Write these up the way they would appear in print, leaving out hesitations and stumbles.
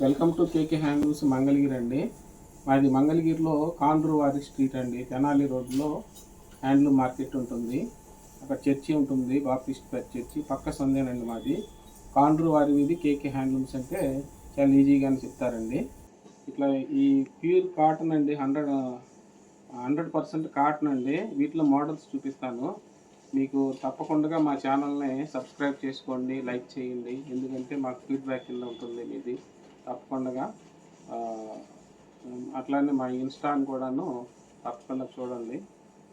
Welcome to KK handlooms Mangalagiri అండి. మాది మంగళగిరిలో కాండ్రువారి స్ట్రీట్ అండి. తెనాలి రోడ్లో హ్యాండ్లూమ్ మార్కెట్ ఉంటుంది. అక్కడ చర్చి ఉంటుంది, బాప్టిస్ట్ చర్చి పక్క సందేనండి మాది. కాండ్రువారి వీధి కేకే హ్యాండ్లూమ్స్ అంటే చాలా ఈజీగానే చెప్తారండి. ఇట్లా ఈ ప్యూర్ కాటన్ అండి, 100% కాటన్ అండి. వీటిలో మోడల్స్ చూపిస్తాను మీకు. తప్పకుండా మా ఛానల్ని సబ్స్క్రైబ్ చేసుకోండి, లైక్ చేయండి. ఎందుకంటే మాకు ఫీడ్బ్యాక్ కింద ఉంటుంది మీది. తప్పకుండా అట్లానే మా ఇన్స్టాని కూడాను తప్పకుండా చూడండి.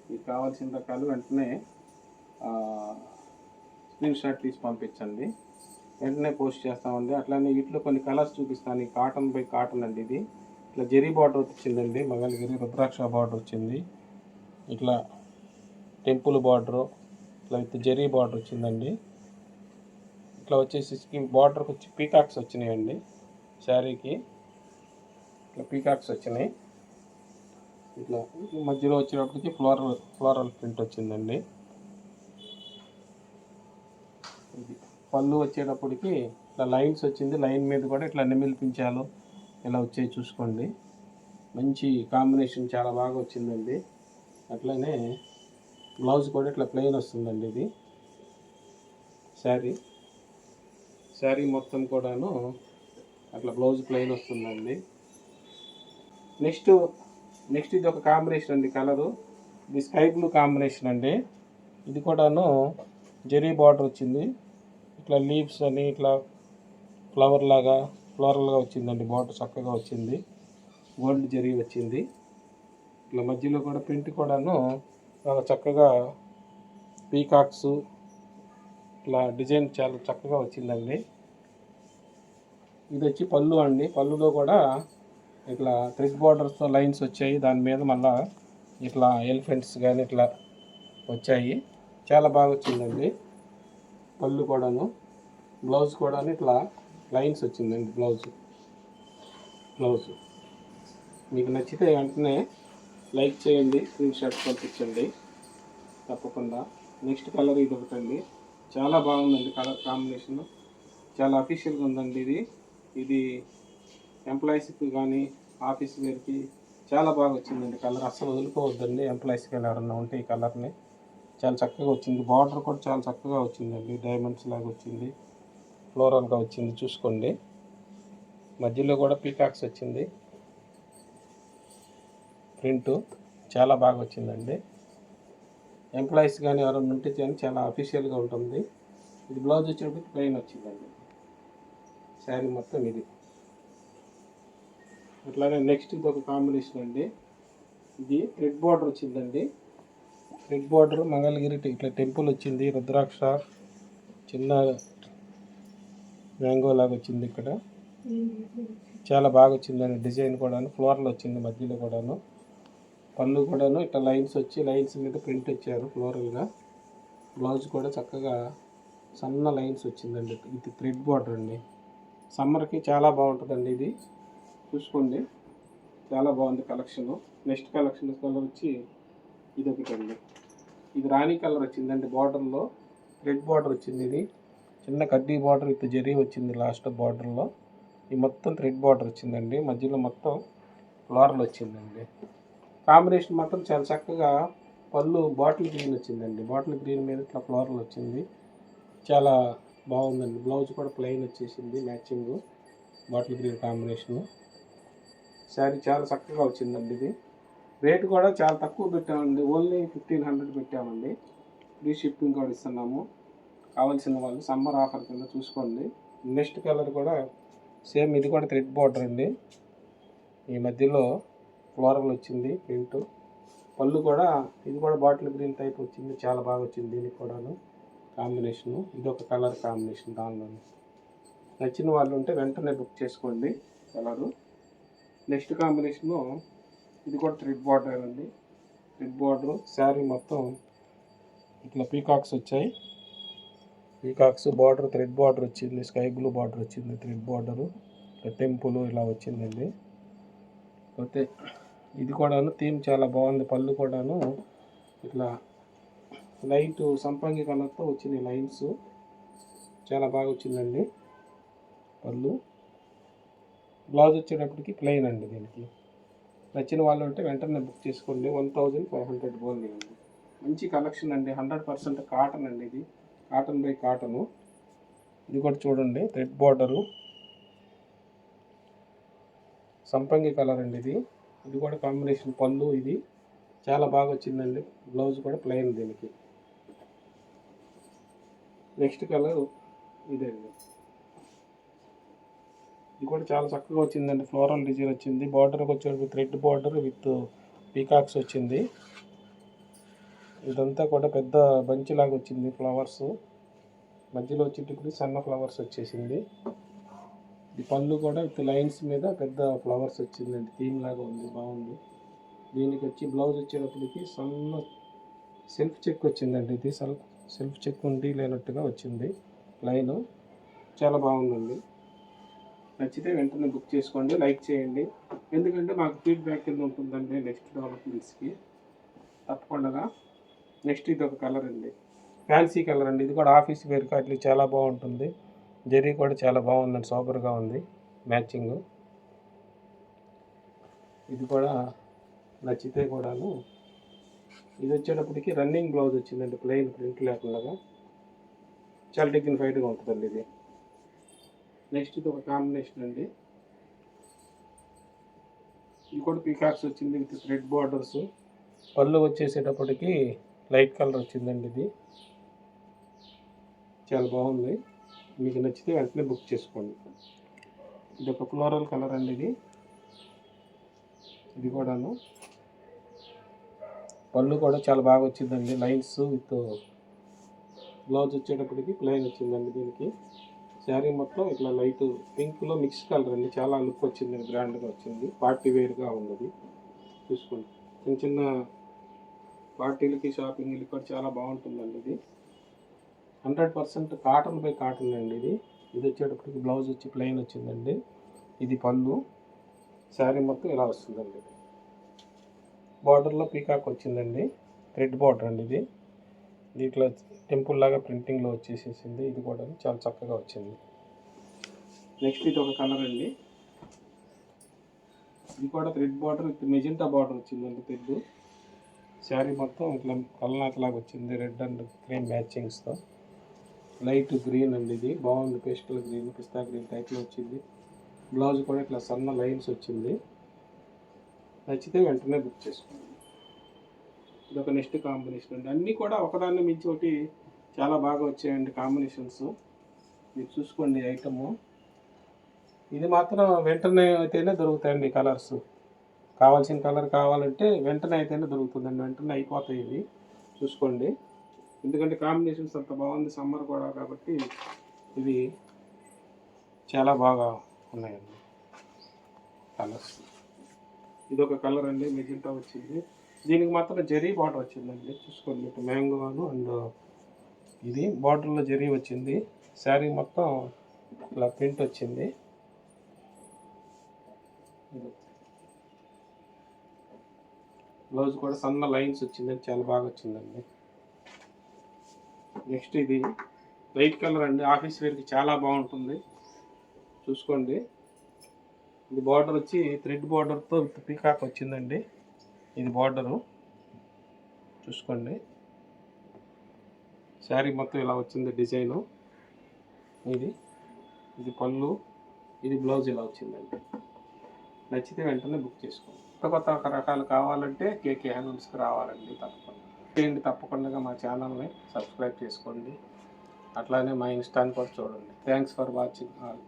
మీకు కావాల్సిన రకాలు వెంటనే స్క్రీన్ షాట్ తీసి పంపించండి, వెంటనే పోస్ట్ చేస్తామండి. అట్లానే వీటిలో కొన్ని కలర్స్ చూపిస్తాను. ఈ కాటన్ బై కాటన్ అండి. ఇది ఇట్లా జెరీ బార్డర్ వచ్చిందండి, మంగళగిరి రుద్రాక్ష బార్డర్ వచ్చింది. ఇట్లా టెంపుల్ బార్డరు, ఇట్లా విత్ జెరీ బార్డర్ వచ్చిందండి. ఇట్లా వచ్చేసి బార్డర్కి వచ్చి పీకాక్స్ వచ్చినాయండి. శారీకి ఇట్లా పీకాక్స్ వచ్చినాయి. ఇట్లా మధ్యలో వచ్చేటప్పటికి ఫ్లోరల్ ప్రింట్ వచ్చిందండి. ఇది పళ్ళు వచ్చేటప్పటికి ఇట్లా లైన్స్ వచ్చింది. లైన్ మీద కూడా ఇట్లా నెమిలి పించాలు ఇలా వచ్చాయి చూసుకోండి. మంచి కాంబినేషన్, చాలా బాగా వచ్చిందండి. అట్లనే బ్లౌజ్ కూడా ఇట్లా ప్లెయిన్ వస్తుందండి. ఇది శారీ మొత్తం కూడాను అట్లా బ్లౌజ్ ప్లెయిన్ వస్తుందండి. నెక్స్ట్ ఇది ఒక కాంబినేషన్ అండి. కలరు ఇది స్కై బ్లూ కాంబినేషన్ అండి. ఇది కూడాను జెరీ బార్డర్ వచ్చింది. ఇట్లా లీవ్స్ అని ఇట్లా ఫ్లోరల్గా వచ్చిందండి. బార్డర్ చక్కగా వచ్చింది. గోల్డ్ జెరీ వచ్చింది. ఇట్లా మధ్యలో కూడా ప్రింట్ కూడాను చక్కగా పీకాక్స్ ఇట్లా డిజైన్ చాలా చక్కగా వచ్చిందండి. ఇది వచ్చి పళ్ళు అండి. పళ్ళులో కూడా ఇట్లా థ్రెడ్ బార్డర్స్తో లైన్స్ వచ్చాయి. దాని మీద మళ్ళీ ఇట్లా ఎలిఫెంట్స్ కానీ ఇట్లా వచ్చాయి. చాలా బాగా వచ్చిందండి పళ్ళు కూడాను. బ్లౌజ్ కూడా ఇట్లా లైన్స్ వచ్చిందండి. బ్లౌజ్ మీకు నచ్చితే వెంటనే లైక్ చేయండి, స్క్రీన్ షాట్ పంపించండి తప్పకుండా. నెక్స్ట్ కలర్ ఇది ఒకటండి. చాలా బాగుందండి కలర్ కాంబినేషన్, చాలా అఫీషియల్గా ఉందండి. ఇది ఎంప్లాయీస్కి కానీ ఆఫీస్ వేర్కి చాలా బాగా వచ్చిందండి. కలర్ అస్సలు వదులుకోవద్దండి. ఎంప్లాయీస్కి ఎవరన్నా ఉంటే ఈ కలర్ని చాలా చక్కగా వచ్చింది. బార్డర్ కూడా చాలా చక్కగా వచ్చిందండి. డైమండ్స్ లాగా వచ్చింది, ఫ్లోరల్గా వచ్చింది చూసుకోండి. మధ్యలో కూడా పీకాక్స్ వచ్చింది. ప్రింటు చాలా బాగా వచ్చిందండి. ఎంప్లాయీస్ కానీ ఎవరైనా ఉంటే కానీ చాలా అఫీషియల్గా ఉంటుంది. ఇది బ్లౌజ్ వచ్చేటప్పటికి ప్లెయిన్ వచ్చిందండి. శారీ మొత్తం ఇది. అట్లానే నెక్స్ట్ ఇది ఒక కాంబినేషన్ అండి. ఇది రెడ్ బార్డర్ వచ్చిందండి. రెడ్ బార్డర్ మంగళగిరి ఇట్లా టెంపుల్ వచ్చింది. రుద్రాక్ష చిన్న మ్యాంగో లాగా వచ్చింది. ఇక్కడ చాలా బాగా వచ్చిందండి. డిజైన్ కూడాను ఫ్లోరల్ వచ్చింది. మధ్యలో కూడాను పళ్ళు కూడాను ఇట్లా లైన్స్ వచ్చి లైన్స్ మీద ప్రింట్ వచ్చారు ఫ్లోరల్గా. బ్లౌజ్ కూడా చక్కగా సన్న లైన్స్ వచ్చిందండి. ఇది థ్రెడ్ బార్డర్ అండి. సమ్మర్కి చాలా బాగుంటుందండి. ఇది చూసుకోండి, చాలా బాగుంది కలెక్షన్. నెక్స్ట్ కలెక్షన్ కలర్ వచ్చి ఇది ఒకటండి. ఇది రాణి కలర్ వచ్చిందండి. బార్డర్లో రెడ్ బార్డర్ వచ్చింది. ఇది చిన్న కడ్డీ బార్డర్ విత్ జెరీ వచ్చింది. లాస్ట్ బార్డర్లో ఈ మొత్తం థ్రెడ్ బార్డర్ వచ్చిందండి. మధ్యలో మొత్తం ఫ్లోరల్ వచ్చిందండి. కాంబినేషన్ మాత్రం చాలా చక్కగా. పళ్ళు బాటిల్ గ్రీన్ వచ్చిందండి. బాటిల్ గ్రీన్ మీద ఇట్లా ఫ్లోరల్ వచ్చింది. చాలా బాగుందండి. బ్లౌజ్ కూడా ప్లెయిన్ వచ్చేసింది, matching bottle green combination. Sari చాలా చక్కగా వచ్చిందండి. ఇది రేటు కూడా చాలా తక్కువ పెట్టామండి. ఓన్లీ 1500 పెట్టామండి. ఫ్రీ షిప్పింగ్ కూడా ఇస్తున్నాము. కావాల్సిన వాళ్ళు సమ్మర్ ఆఫర్ కింద చూసుకోండి. నెక్స్ట్ కలర్ కూడా సేమ్, ఇది కూడా థ్రెడ్ బార్డర్ అండి. ఈ మధ్యలో ఫ్లోరల్ వచ్చింది ప్రింట్. పళ్ళు కూడా ఇది కూడా బాటిల్ గ్రీన్ టైప్ వచ్చింది. చాలా బాగా వచ్చింది దీనికి కూడాను కాంబినేషను. ఇది ఒక కలర్ కాంబినేషన్. దానిలో నచ్చిన వాళ్ళు ఉంటే వెంటనే బుక్ చేసుకోండి కలరు. నెక్స్ట్ కాంబినేషను ఇది కూడా థ్రెడ్ బార్డర్ అండి. థ్రెడ్ బార్డరు శారీ మొత్తం ఇట్లా పీకాక్స్ వచ్చాయి. పీకాక్స్ బార్డర్ థ్రెడ్ బార్డర్ వచ్చింది. స్కై బ్లూ బార్డర్ వచ్చింది. థ్రెడ్ బార్డరు టెంపుల్ ఇలా వచ్చిందండి. అయితే ఇది కూడాను థీమ్ చాలా బాగుంది. పళ్ళు కూడాను ఇట్లా లైట్ సంపంగి కలర్తో వచ్చింది. లైన్స్ చాలా బాగా వచ్చిందండి పళ్ళు. బ్లౌజ్ వచ్చేటప్పటికి ప్లెయిన్ అండి. దీనికి నచ్చిన వాళ్ళు ఉంటే వెంటనే బుక్ చేసుకోండి. 1500 ఓన్లీ అండి. మంచి కలెక్షన్ అండి. 100% కాటన్ అండి. ఇది కాటన్ బై కాటను. ఇది కూడా చూడండి, థ్రెడ్ బార్డరు, సంపంగి కలర్ అండి. ఇది కూడా కాంబినేషన్ పళ్ళు. ఇది చాలా బాగా వచ్చిందండి. బ్లౌజ్ కూడా ప్లెయిన్ దీనికి. నెక్స్ట్ కలర్ ఇదండి. ఇది కూడా చాలా చక్కగా వచ్చిందండి. ఫ్లోరల్ డిజైన్ వచ్చింది. బార్డర్కి వచ్చేటప్పుడు థ్రెడ్ బార్డర్ విత్ పీకాక్స్ వచ్చింది. ఇదంతా కూడా పెద్ద బంచ్ లాగా వచ్చింది. ఫ్లవర్స్ మధ్యలో వచ్చేటప్పుడు సన్న ఫ్లవర్స్ వచ్చేసింది. ఈ పళ్ళు కూడా విత్ లైన్స్ మీద పెద్ద ఫ్లవర్స్ వచ్చిందండి. థీమ్ లాగా ఉంది, బాగుంది. దీనికి వచ్చి బ్లౌజ్ వచ్చేటప్పటికి సన్న సెల్ఫ్ చెక్ వచ్చిందండి. ఇది సెల్ఫ్ చెక్ ఉండి లేనట్టుగా వచ్చింది. లైన్ చాలా బాగుందండి. నచ్చితే వెంటనే బుక్ చేసుకోండి, లైక్ చేయండి. ఎందుకంటే మాకు ఫీడ్బ్యాక్ కింద ఉంటుందండి నెక్స్ట్ డెవలప్మెంట్స్కి. తప్పకుండా. నెక్స్ట్ ఇది ఒక కలర్ అండి, ఫ్యాన్సీ కలర్ అండి. ఇది కూడా ఆఫీస్ వేర్కి అట్లా చాలా బాగుంటుంది. జరీ కూడా చాలా బాగుందండి, సూపర్గా ఉంది మ్యాచింగ్. ఇది కూడా నచ్చితే కూడాను. ఇది వచ్చేటప్పటికి రన్నింగ్ బ్లౌజ్ వచ్చిందండి, ప్లెయిన్ ప్రింట్ లేకుండా. చాలా డిగ్నిఫైడ్గా ఉంటుందండి ఇది. నెక్స్ట్ ఇది ఒక కాంబినేషన్ అండి. ఇది కూడా పీకాక్స్ వచ్చింది విత్ థ్రెడ్ బార్డర్స్. పళ్ళు వచ్చేసేటప్పటికి లైట్ కలర్ వచ్చిందండి. ఇది చాలా బాగుంది. మీకు నచ్చితే వెంటనే బుక్ చేసుకోండి. ఇది ఒక ఫ్లోరల్ కలర్ అండి. ఇది కూడాను పళ్ళు కూడా చాలా బాగా వచ్చిందండి. లైన్స్ విత్ బ్లౌజ్ వచ్చేటప్పటికి ప్లెయిన్ వచ్చిందండి. దీనికి శారీ మొత్తం ఇట్లా లైట్ పింక్లో మిక్స్ కలర్ అండి. చాలా లుక్ వచ్చింది, గ్రాండ్గా వచ్చింది, పార్టీ వేర్గా ఉన్నది. చూసుకోండి, చిన్న చిన్న పార్టీలకి షాపింగ్లకి కూడా చాలా బాగుంటుందండి. ఇది 100% కాటన్ బై కాటన్ అండి. ఇది వచ్చేటప్పటికి బ్లౌజ్ వచ్చి ప్లెయిన్ వచ్చిందండి. ఇది పళ్ళు. శారీ మొత్తం ఇలా వస్తుందండి. బార్డర్లో పీకాక్ వచ్చిందండి, థ్రెడ్ బార్డర్ అండి. దీంట్లో టెంపుల్ లాగా ప్రింటింగ్లో వచ్చేసేసింది. ఇది కూడా చాలా చక్కగా వచ్చింది. నెక్స్ట్ ఇది ఒక కలర్ అండి. ఇది కూడా thread border with magenta border వచ్చిందండి. థ్రెడ్ శారీ మొత్తం ఇట్లా కల్నాథ్ వచ్చింది, రెడ్ అండ్ క్రీమ్ మ్యాచింగ్స్తో. లైట్ గ్రీన్ అండి. ఇది బాగుంది, పేస్టల్ గ్రీన్, పిస్తా గ్రీన్ టైప్లో వచ్చింది. బ్లౌజ్ కూడా ఇట్లా సన్న లైన్స్ వచ్చింది. నచ్చితే వెంటనే బుక్ చేసుకోండి. ఇది ఒక నెక్స్ట్ కాంబినేషన్ అండి. అన్నీ కూడా ఒకదాన్ని మించి ఒకటి చాలా బాగా వచ్చాయండి కాంబినేషన్స్. మీరు చూసుకోండి ఐటము. ఇది మాత్రం వెంటనే అయితేనే దొరుకుతాయండి కలర్స్. కావాల్సిన కలర్ కావాలంటే వెంటనే అయితేనే దొరుకుతుందండి, వెంటనే అయిపోతాయి ఇవి. చూసుకోండి, ఎందుకంటే కాంబినేషన్స్ అంత బాగుంది, సమ్మర్ కూడా కాబట్టి ఇవి చాలా బాగా ఉన్నాయండి కలర్స్. ఇది ఒక కలర్ అండి, మెజెంటా వచ్చింది. దీనికి మాత్రం జరీ బార్డర్ వచ్చిందండి. చూసుకోండి, ఇటు మ్యాంగోను అండ్ ఇది బార్డర్లో జరీ వచ్చింది. శారీ మొత్తం ఇలా ప్రింట్ వచ్చింది. బ్లౌజ్ కూడా సన్న లైన్స్ వచ్చిందండి, చాలా బాగా వచ్చిందండి. నెక్స్ట్ ఇది లైట్ కలర్ అండి, ఆఫీస్ వేర్కి చాలా బాగుంటుంది. చూసుకోండి, ఇది బార్డర్ వచ్చి థ్రెడ్ బార్డర్తో విత్ పీకాక్ వచ్చిందండి. ఇది బార్డరు చూసుకోండి. శారీ మొత్తం ఇలా వచ్చింది డిజైను. ఇది పళ్ళు, ఇది బ్లౌజ్ ఇలా వచ్చిందండి. నచ్చితే వెంటనే బుక్ చేసుకోండి. కొత్త రకాలు కావాలంటే కేకే హ్యాండ్లూమ్స్కి రావాలండి. తప్పకుండా మా ఛానల్ని సబ్స్క్రైబ్ చేసుకోండి. అట్లానే మా ఇన్స్టాని కూడా చూడండి. Thanks for watching all.